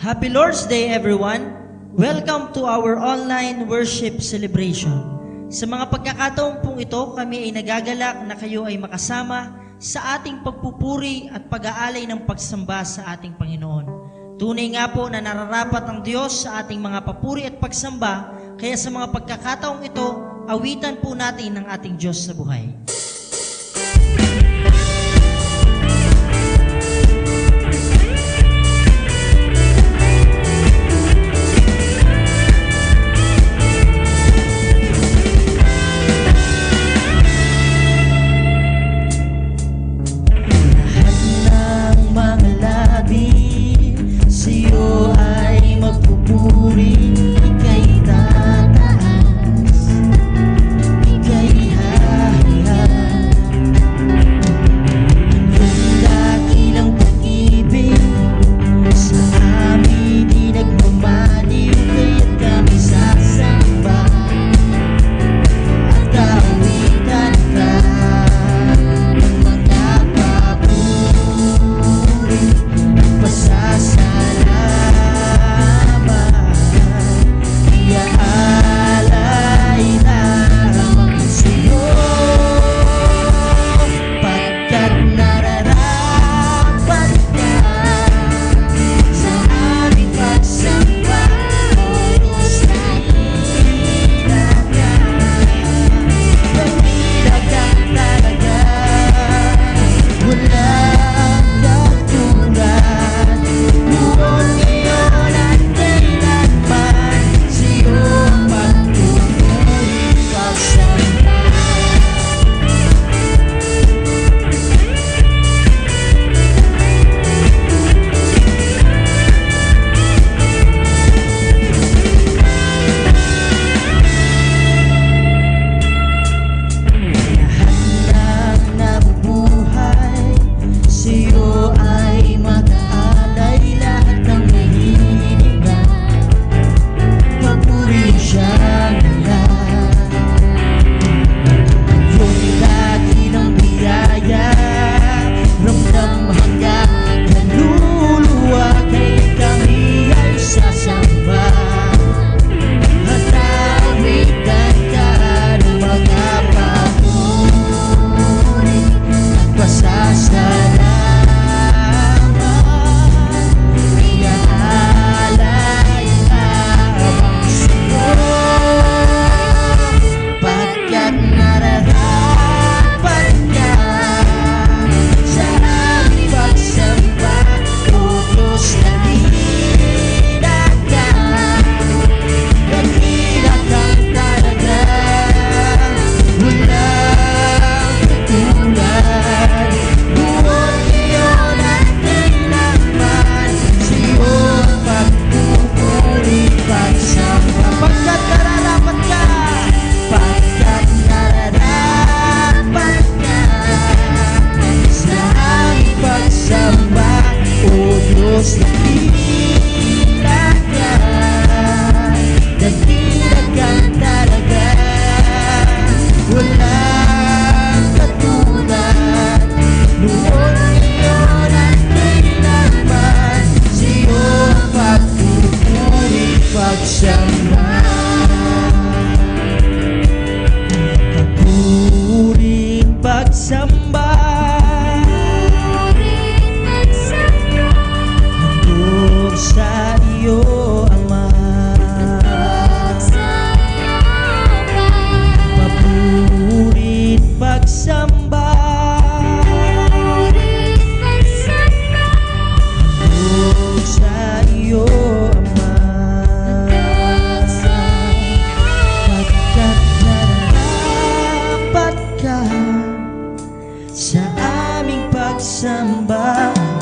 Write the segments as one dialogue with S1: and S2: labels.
S1: Happy Lord's Day, everyone! Welcome to our online worship celebration. Sa mga pagkakataon pong ito, kami ay nagagalak na kayo ay makasama sa ating pagpupuri at pag-aalay ng pagsamba sa ating Panginoon. Tunay nga po na nararapat ang Diyos sa ating mga papuri at pagsamba, kaya sa mga pagkakataong ito, awitan po natin ang ating Diyos sa buhay.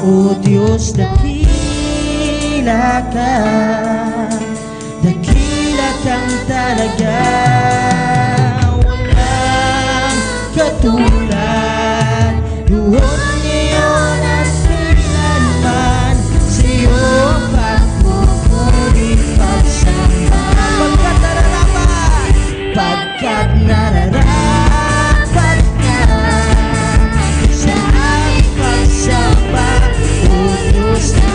S2: O Diyos, dakila ka, dakila kang talaga, walang katulad, doon ngayon at kailanman, sa'yo ang pagpupuri, pagsamba. Pagkat nararapat ka, sa aming pagsamba, o Diyos, dakila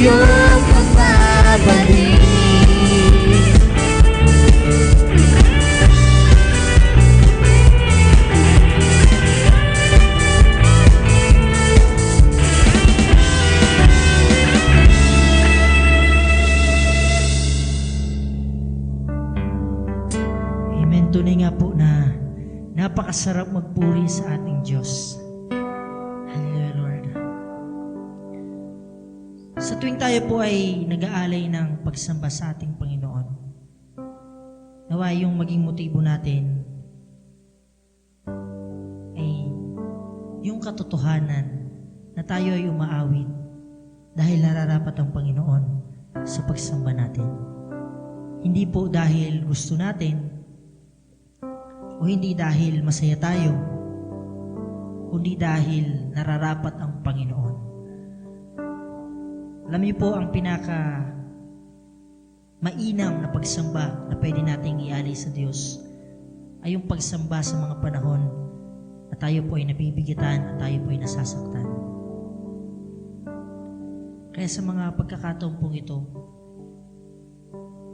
S2: iyong pagbabalik.
S1: Amen. Tunay nga po na napakasarap magpuri sa ating Diyos. Hallelujah, Lord. Sa tuwing tayo po ay nag-aalay ng pagsamba sa ating Panginoon, nawa yung maging motibo natin ay yung katotohanan na tayo ay umaawit dahil nararapat ang Panginoon sa pagsamba natin. Hindi po dahil gusto natin o hindi dahil masaya tayo, kundi dahil nararapat ang Panginoon. Alam niyo po ang pinaka mainam na pagsamba na pwede nating ialay sa Diyos ay yung pagsamba sa mga panahon na tayo po ay nabibigatan at tayo po ay nasasaktan. Kaya sa mga pagkakataon pong ito,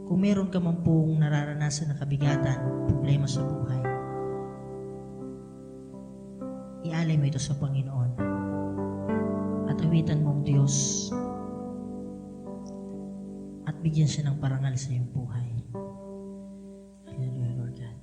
S1: kung meron ka man pong nararanasan na kabigatan, problema sa buhay, ialay mo ito sa Panginoon at awitan mo ang Diyos at bigyan siya ng parangal sa iyong buhay. Hallelujah, Lord God.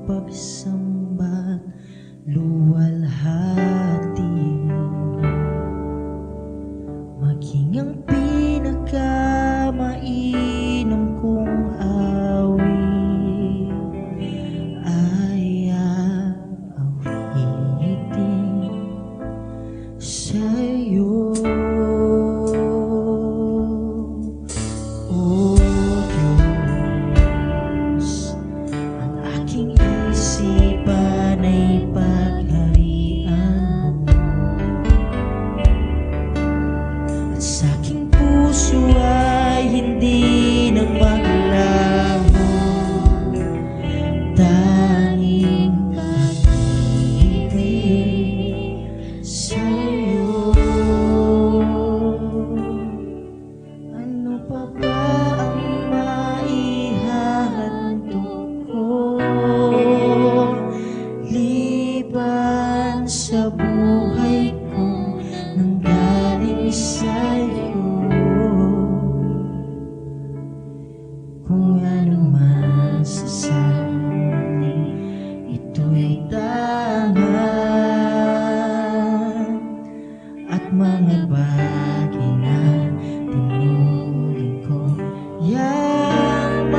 S1: Pagsamba't luwalhati, maging ang pinakamainam kong awit ay aawitin sa'yo. O Diyos, ang aking isipan ay pagharian mo, at sa aking puso ay hindi na maglaho tanging pag-ibig sa'yo. Ano pa ba ang maihahandog ko liban sa buhay ko nanggaling sa'yo? Kung ano man sasabi, ito'y tangan at mga bagay na tinuring ko yaman,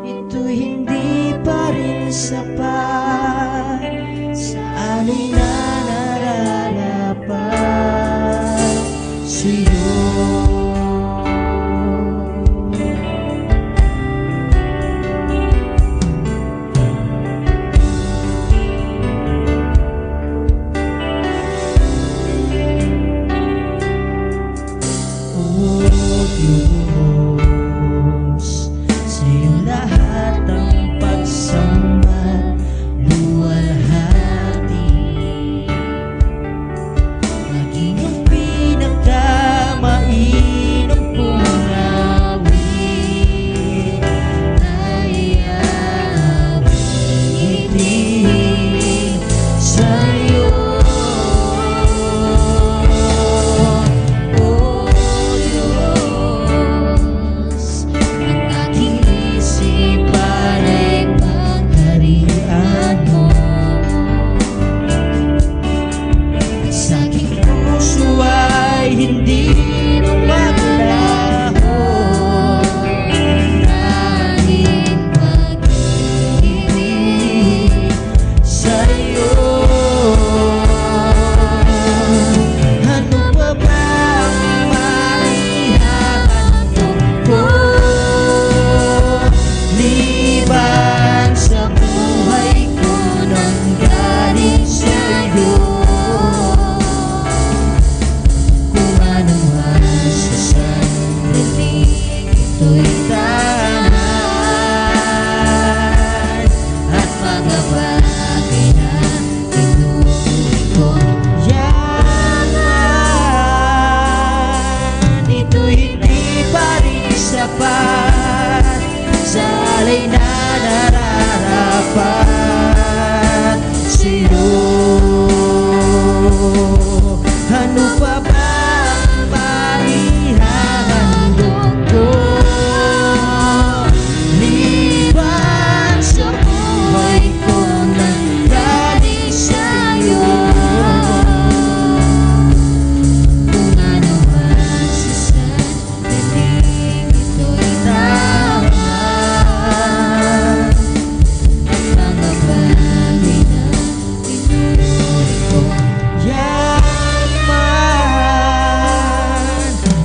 S1: ito'y hindi pa rin sapat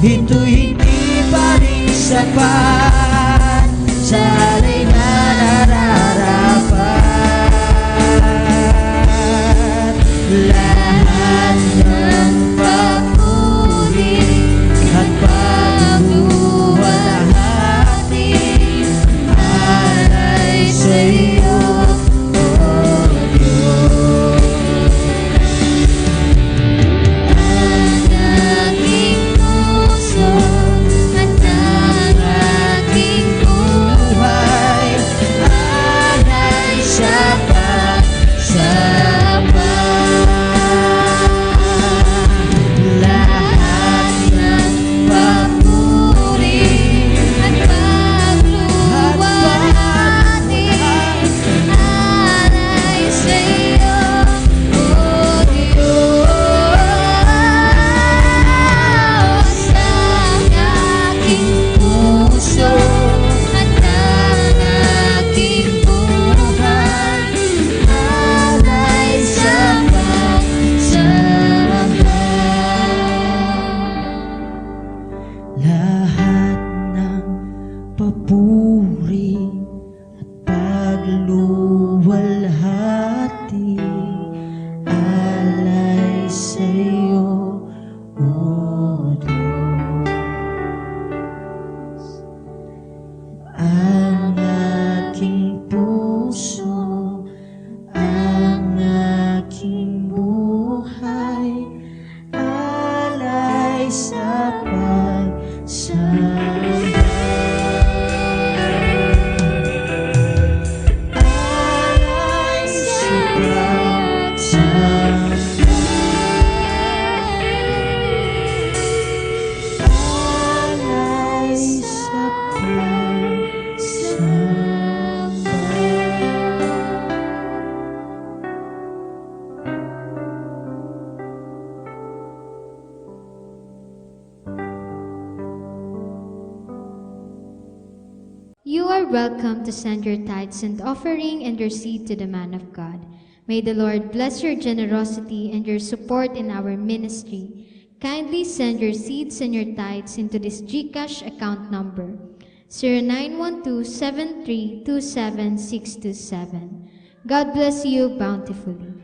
S1: ito'y hindi pa rin sapat sa alay na nararapat. Lahat ng papuri at pagluwalhati alay sa iyo, O Diyos.
S2: Ang aking puso at ang aking
S1: Buhay
S2: alay sa lahat ng papuri at pagluwalhati alay sa iyo, O Diyos. Ang aking puso at ang aking buhay alay sa
S1: lahat ng papuri at pagluwalhati alay sa iyo, O Diyos. Ang aking puso, ang aking buhay alay sa pagsamba. Alay sa pagsamba. Alay sa pagsamba.
S2: You are welcome to send your tithes and offering and your seed to the man of God. May the Lord bless your generosity and your support in our ministry. Kindly send your seeds and your tithes into this GCash account number 0912-7327627. God bless you bountifully.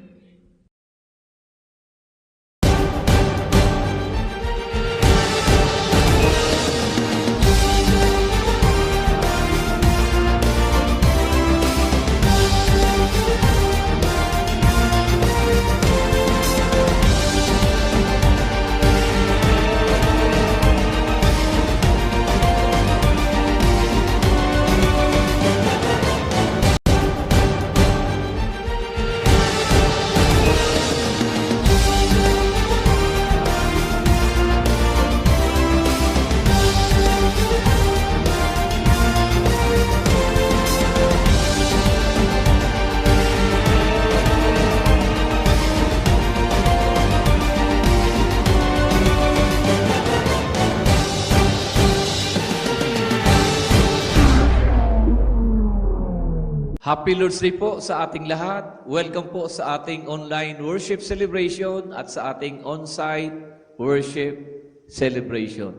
S3: Happy Lord's Day po sa ating lahat. Welcome po sa ating online worship celebration at sa ating on-site worship celebration.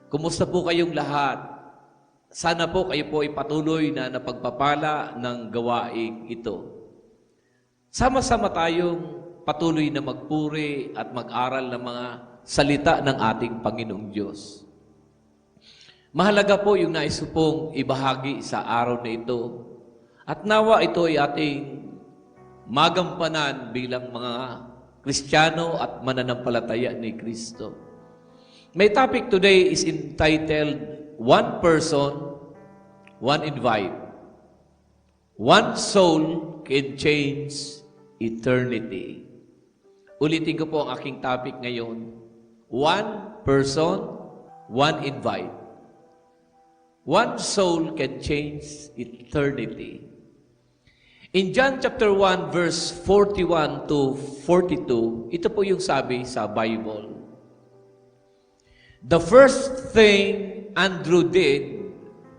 S3: Kumusta po kayong lahat? Sana po kayo po ay patuloy na napagpapala ng gawaing ito. Sama-sama tayong patuloy na magpuri at mag-aral ng mga salita ng ating Panginoong Diyos. Mahalaga po yung nais ko pong ibahagi sa araw na ito. At nawa ito ay ating magampanan bilang mga Kristiyano at mananampalataya ni Kristo. My topic today is entitled, One Person, One Invite. One Soul Can Change Eternity. Ulitin ko po ang aking topic ngayon. One Person, One Invite. One soul can change eternity. In John chapter 1, verse 41 to 42, ito po yung sabi sa Bible. The first thing Andrew did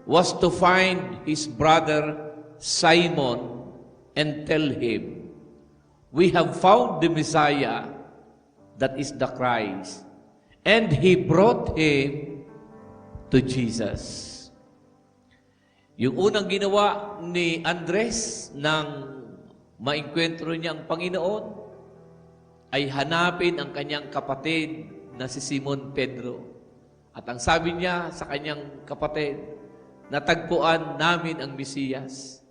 S3: was to find his brother Simon and tell him, "We have found the Messiah, that is the Christ." And he brought him to Jesus. Yung unang ginawa ni Andres nang maengkwentro niya ang Panginoon ay hanapin ang kanyang kapatid na si Simon Pedro. At ang sabi niya sa kanyang kapatid, natagpuan namin ang Mesiyas.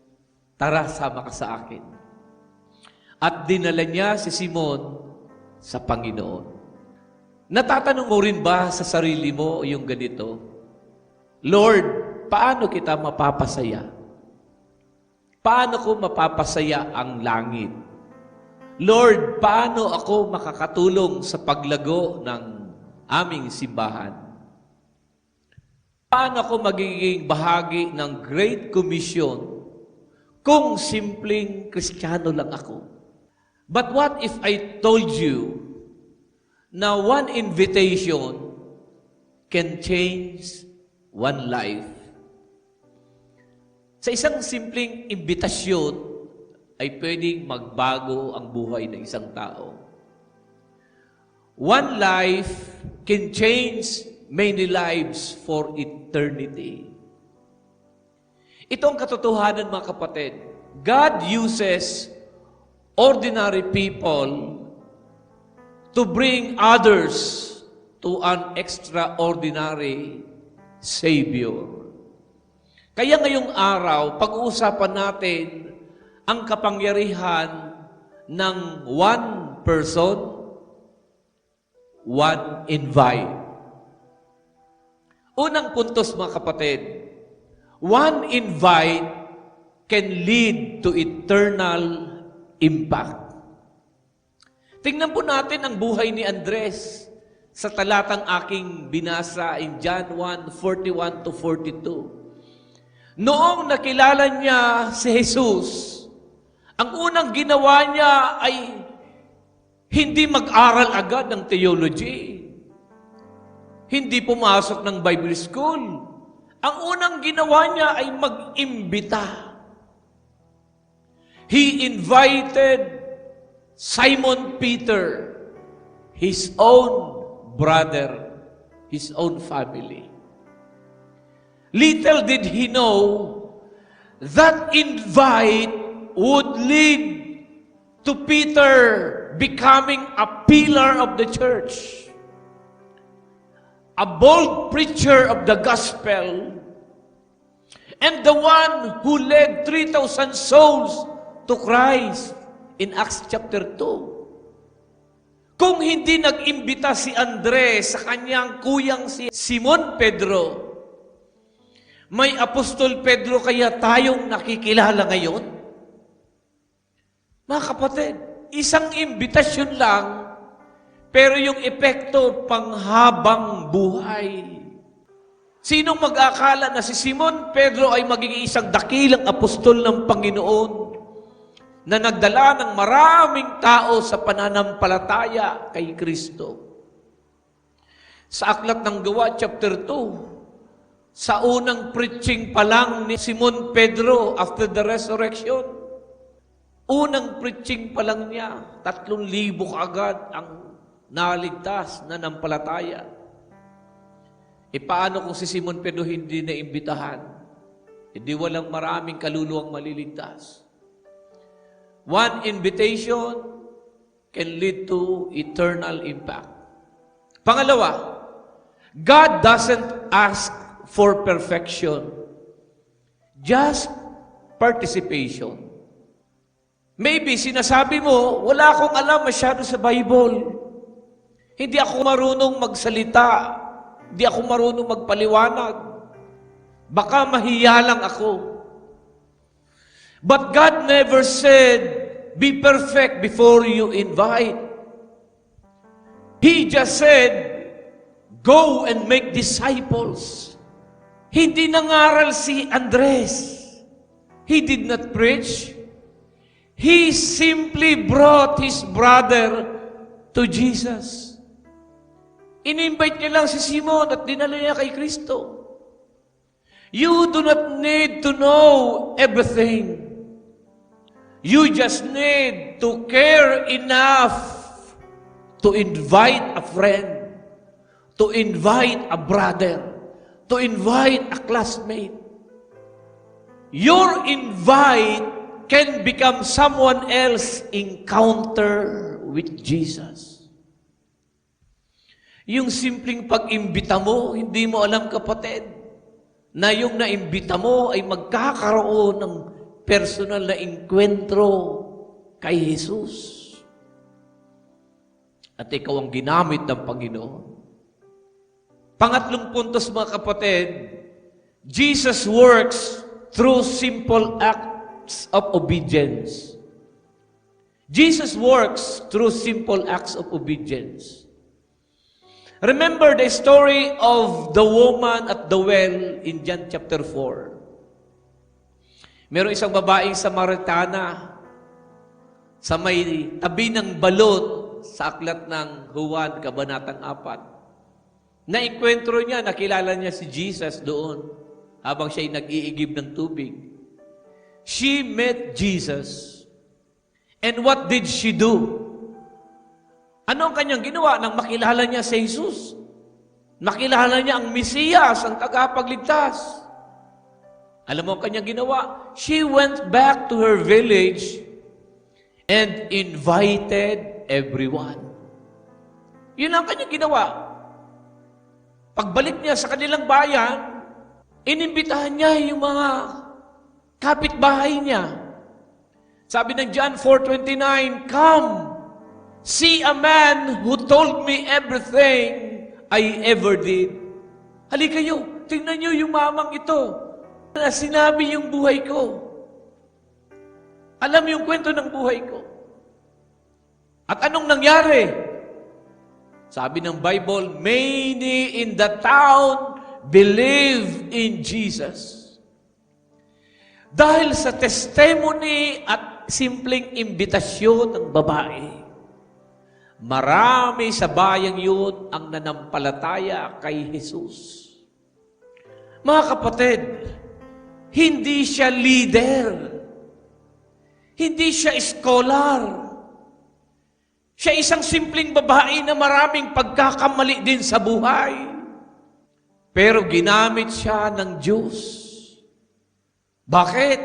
S3: Tara, sama ka sa akin. At dinala niya si Simon sa Panginoon. Natatanong mo rin ba sa sarili mo yung ganito? Lord, paano kita mapapasaya? Paano ko mapapasaya ang langit? Lord, paano ako makakatulong sa paglago ng aming simbahan? Paano ako magiging bahagi ng Great Commission kung simpleng Kristiyano lang ako? But what if I told you na one invitation can change one life? Sa isang simpleng imbitasyon ay pwedeng magbago ang buhay ng isang tao. One life can change many lives for eternity. Ito ang katotohanan, mga kapatid. God uses ordinary people to bring others to an extraordinary Savior. Kaya ngayong araw, pag-uusapan natin ang kapangyarihan ng one person, one invite. Unang puntos, mga kapatid, one invite can lead to eternal impact. Tingnan po natin ang buhay ni Andres sa talatang aking binasa in John 1:41 to 42. Noong nakilala niya si Jesus, ang unang ginawa niya ay hindi mag-aral agad ng theology. Hindi pumasok ng Bible school. Ang unang ginawa niya ay mag-imbita. He invited Simon Peter, his own brother, his own family. Little did he know that invite would lead to Peter becoming a pillar of the church, a bold preacher of the gospel, and the one who led 3,000 souls to Christ in Acts chapter 2. Kung hindi nag-imbita si Andres sa kanyang kuyang si Simon Pedro, may Apostol Pedro kaya tayong nakikilala ngayon? Mga kapatid, isang imbitasyon lang, pero yung epekto panghabang buhay. Sinong mag-akala na si Simon Pedro ay magiging isang dakilang apostol ng Panginoon na nagdala ng maraming tao sa pananampalataya kay Kristo? Sa Aklat ng Gawa, chapter 2, sa unang preaching pa lang ni Simon Pedro after the resurrection, unang preaching pa lang niya, 3,000 agad ang naligtas na nampalataya. E paano kung si Simon Pedro hindi naimbitahan? Hindi walang maraming kaluluwang maliligtas. One invitation can lead to eternal impact. Pangalawa, God doesn't ask for perfection, just participation. Maybe sinasabi mo, wala akong alam masyado sa Bible. Hindi ako marunong magsalita. Hindi ako marunong magpaliwanag. Baka mahiya lang ako. But God never said, be perfect before you invite. He just said, go and make disciples. Hindi nangaral si Andres. He did not preach. He simply brought his brother to Jesus. In-invite niya lang si Simon at dinala niya kay Kristo. You do not need to know everything. You just need to care enough to invite a friend, to invite a brother, to invite a classmate. Your invite can become someone else's encounter with Jesus. Yung simpleng pag-imbita mo, hindi mo alam, kapatid, na yung naimbita mo ay magkakaroon ng personal na enkwentro kay Jesus. At ikaw ang ginamit ng Panginoon. Pangatlong puntos, mga kapatid, Jesus works through simple acts of obedience. Jesus works through simple acts of obedience. Remember the story of the woman at the well in John chapter 4. Merong isang babaeng Samaritana sa may tabi ng balon sa aklat ng Juan, Kabanatang 4. Nainkwentro niya, nakilala niya si Jesus doon habang siya'y nag-iigib ng tubig. She met Jesus. And what did she do? Ano ang kanyang ginawa nang makilala niya si Jesus? Makilala niya ang Mesiyas, ang tagapagligtas. Alam mo ang kanyang ginawa? She went back to her village and invited everyone. Yun ang kanyang ginawa. Pagbalik niya sa kanilang bayan, inimbitahan niya yung mga kapitbahay niya. Sabi ng John 4:29, "Come, see a man who told me everything I ever did." Halika kayo, tingnan niyo yung mamang ito na sinabi yung buhay ko. Alam yung kwento ng buhay ko. At anong nangyari? Sabi ng Bible, many in the town believe in Jesus. Dahil sa testimony at simpleng imbitasyon ng babae, marami sa bayang yun ang nanampalataya kay Jesus. Mga kapatid, hindi siya leader. Hindi siya scholar. Siya isang simpleng babae na maraming pagkakamali din sa buhay. Pero ginamit siya ng Diyos. Bakit?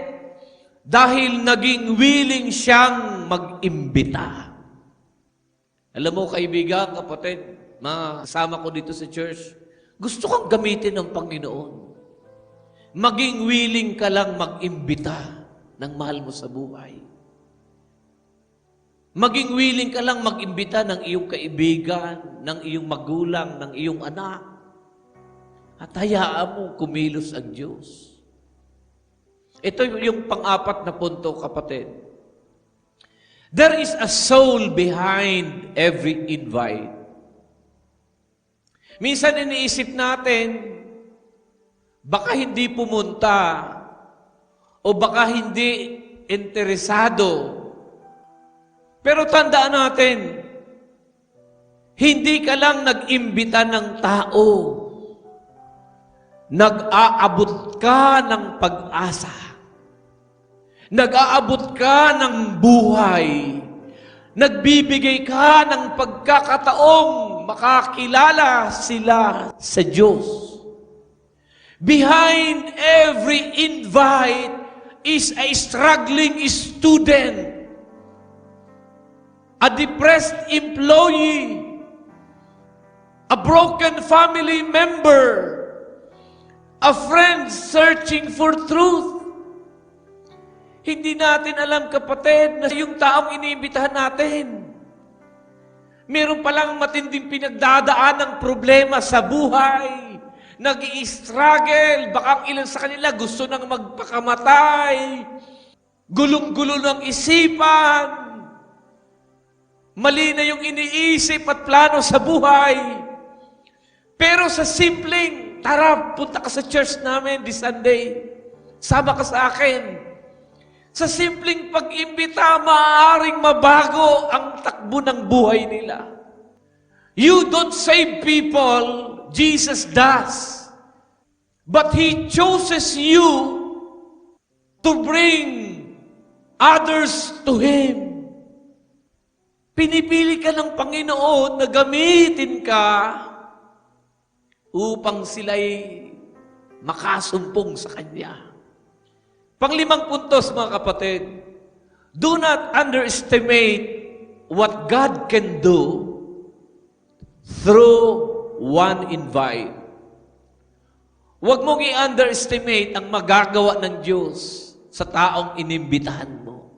S3: Dahil naging willing siyang mag-imbita. Alam mo, kaibigan, kapatid, mga kasama ko dito sa church, gusto kang gamitin ng Panginoon. Maging willing ka lang mag-imbita ng mahal mo sa buhay. Maging willing ka lang mag-imbita ng iyong kaibigan, ng iyong magulang, ng iyong anak. At hayaan mo kumilos ang Diyos. Ito yung pang-apat na punto, kapatid. There is a soul behind every invite. Minsan iniisip natin, baka hindi pumunta o baka hindi interesado. Pero tandaan natin, hindi ka lang nag-imbita ng tao. Nag-aabot ka ng pag-asa. Nag-aabot ka ng buhay. Nagbibigay ka ng pagkakataong makakilala sila sa Diyos. Behind every invite is a struggling student, a depressed employee, a broken family member, a friend searching for truth. Hindi natin alam, kapatid, na yung taong iniimbitahan natin, meron palang matinding pinagdadaan ng problema sa buhay. Nag-i-struggle, baka ang ilan sa kanila gusto nang magpakamatay, gulong-gulo ng isipan, mali na yung iniisip at plano sa buhay. Pero sa simpleng, tara, punta ka sa church namin this Sunday, sama ka sa akin. Sa simpleng pag-imbita, maaaring mabago ang takbo ng buhay nila. You don't save people, Jesus does. But He chooses you to bring others to Him. Pinipili ka ng Panginoon na gamitin ka upang sila'y makasumpong sa Kanya. Panglimang puntos, mga kapatid, do not underestimate what God can do through one invite. Huwag mong i-underestimate ang magagawa ng Diyos sa taong inimbitahan mo.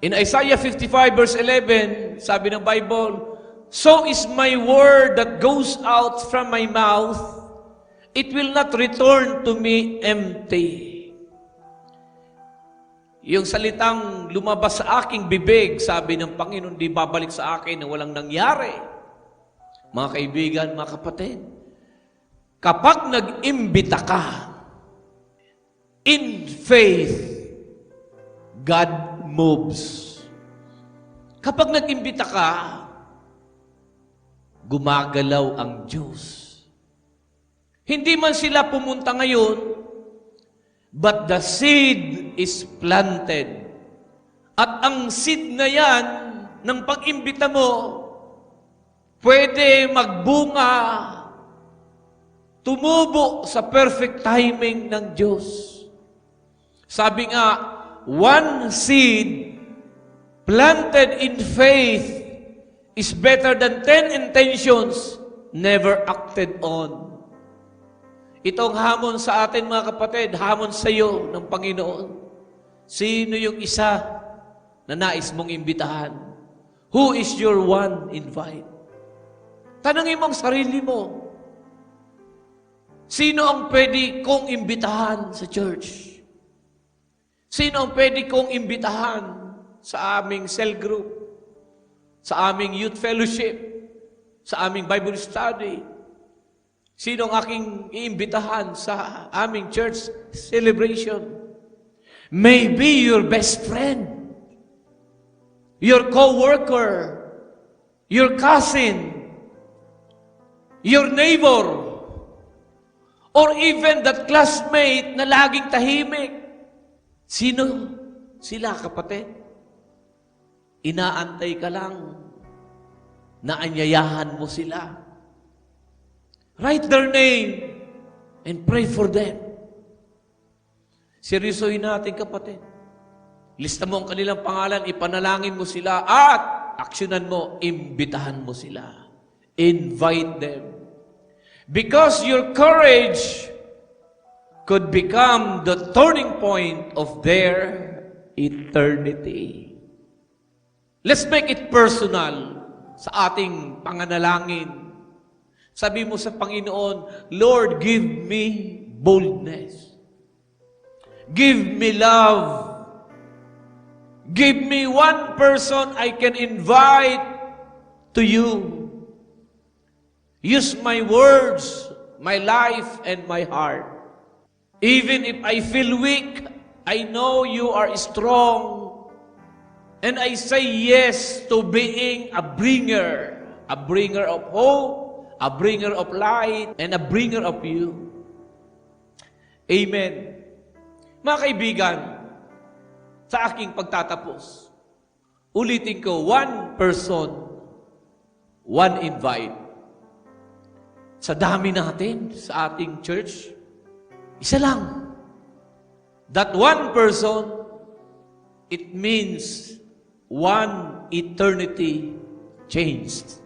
S3: In Isaiah 55 verse 11, sabi ng Bible, "So is my word that goes out from my mouth, it will not return to me empty." Yung salitang lumabas sa aking bibig, sabi ng Panginoon, di babalik sa akin na walang nangyari. Mga kaibigan, mga kapatid, kapag nag-imbita ka, in faith, God moves. Kapag nag-imbita ka, gumagalaw ang Diyos. Hindi man sila pumunta ngayon, but the seed is planted. At ang seed na yan, ng pag-imbita mo, pwede magbunga, tumubo sa perfect timing ng Diyos. Sabi nga, one seed planted in faith is better than 10 intentions never acted on. Itong hamon sa atin, mga kapatid, hamon sa iyo ng Panginoon. Sino yung isa na nais mong imbitahan? Who is your one invite? Tanungin mo ang sarili mo. Sino ang pwede kong imbitahan sa church? Sino ang pwede kong imbitahan sa aming cell group? Sa aming youth fellowship? Sa aming Bible study? Sino ang aking iimbitahan sa aming church celebration? Maybe your best friend, your co-worker, your cousin, your neighbor, or even that classmate na laging tahimik. Sino sila, kapatid? Inaantay ka lang na anyayahan mo sila. Write their name and pray for them. Seryosohin natin, kapatid. Lista mo ang kanilang pangalan, ipanalangin mo sila, at aksyonan mo, imbitahan mo sila. Invite them. Because your courage could become the turning point of their eternity. Let's make it personal sa ating panganalangin. Sabi mo sa Panginoon, Lord, give me boldness. Give me love. Give me one person I can invite to you. Use my words, my life, and my heart. Even if I feel weak, I know you are strong. And I say yes to being a bringer of hope, a bringer of light, and a bringer of you. Amen. Mga kaibigan, sa aking pagtatapos, ulitin ko, one person, one invite. Sa dami natin, sa ating church, isa lang. That one person, it means one eternity changed.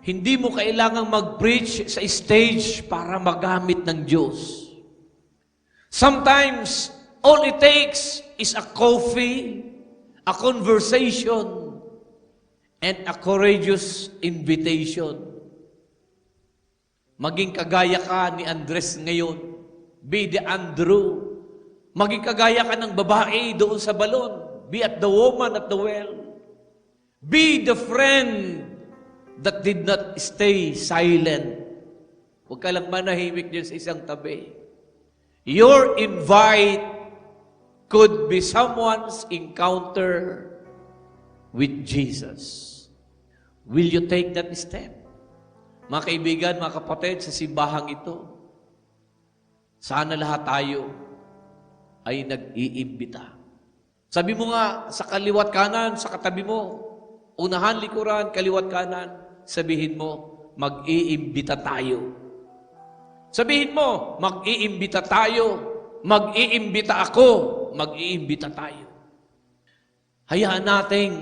S3: Hindi mo kailangang mag-preach sa stage para magamit ng Diyos. Sometimes, all it takes is a coffee, a conversation, and a courageous invitation. Maging kagaya ka ni Andres ngayon. Be the Andrew. Maging kagaya ka ng babae doon sa balon. Be at the woman at the well. Be the friend that did not stay silent. Huwag ka lang manahimik dyan sa isang tabi. Your invite could be someone's encounter with Jesus. Will you take that step? Mga kaibigan, mga kapatid, sa simbahang ito, sana lahat tayo ay nag-iimbita. Sabi mo nga, sa kaliwat kanan, sa katabi mo, unahan, likuran, kaliwat kanan, sabihin mo, mag-iimbita tayo. Sabihin mo, mag-iimbita tayo, mag-iimbita ako, mag-iimbita tayo. Hayaan nating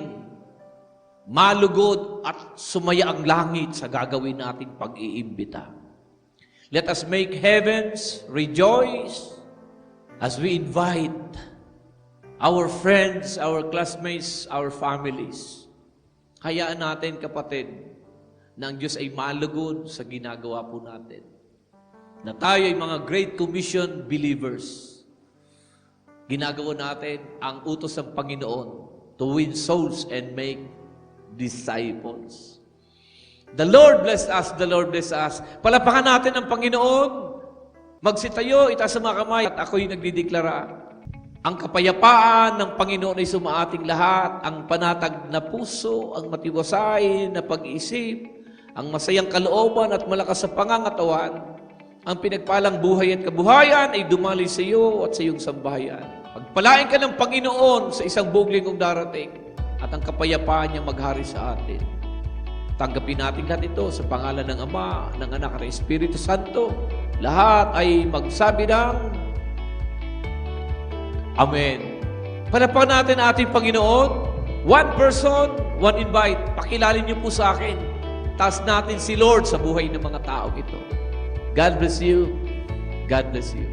S3: malugod at sumaya ang langit sa gagawin nating pag-iimbita. Let us make heavens rejoice as we invite our friends, our classmates, our families. Hayaan natin, kapatid, na ang Diyos ay malugod sa ginagawa po natin. Na tayo ay mga Great Commission believers. Ginagawa natin ang utos ng Panginoon to win souls and make disciples. The Lord bless us, the Lord bless us. Palapakan natin ang Panginoon. Magsitayo, itaas ang mga kamay, at ako'y nagdideklara. Ang kapayapaan ng Panginoon ay sumaating lahat, ang panatag na puso, ang matiwasay na pag-iisip, ang masayang kalooban at malakas sa pangangatawan, ang pinagpalang buhay at kabuhayan ay dumali sa iyo at sa iyong sambahayan. Pagpalain ka ng Panginoon sa isang buong linggong darating, at ang kapayapaan niya maghari sa atin. Tanggapin natin lahat ito sa pangalan ng Ama, ng Anak, at ng Espiritu Santo. Lahat ay magsabi ng Amen. Palapakan natin ating Panginoon. One person, one invite. Pakilalin niyo po sa akin. Taas natin si Lord sa buhay ng mga taong ito. God bless you. God bless you.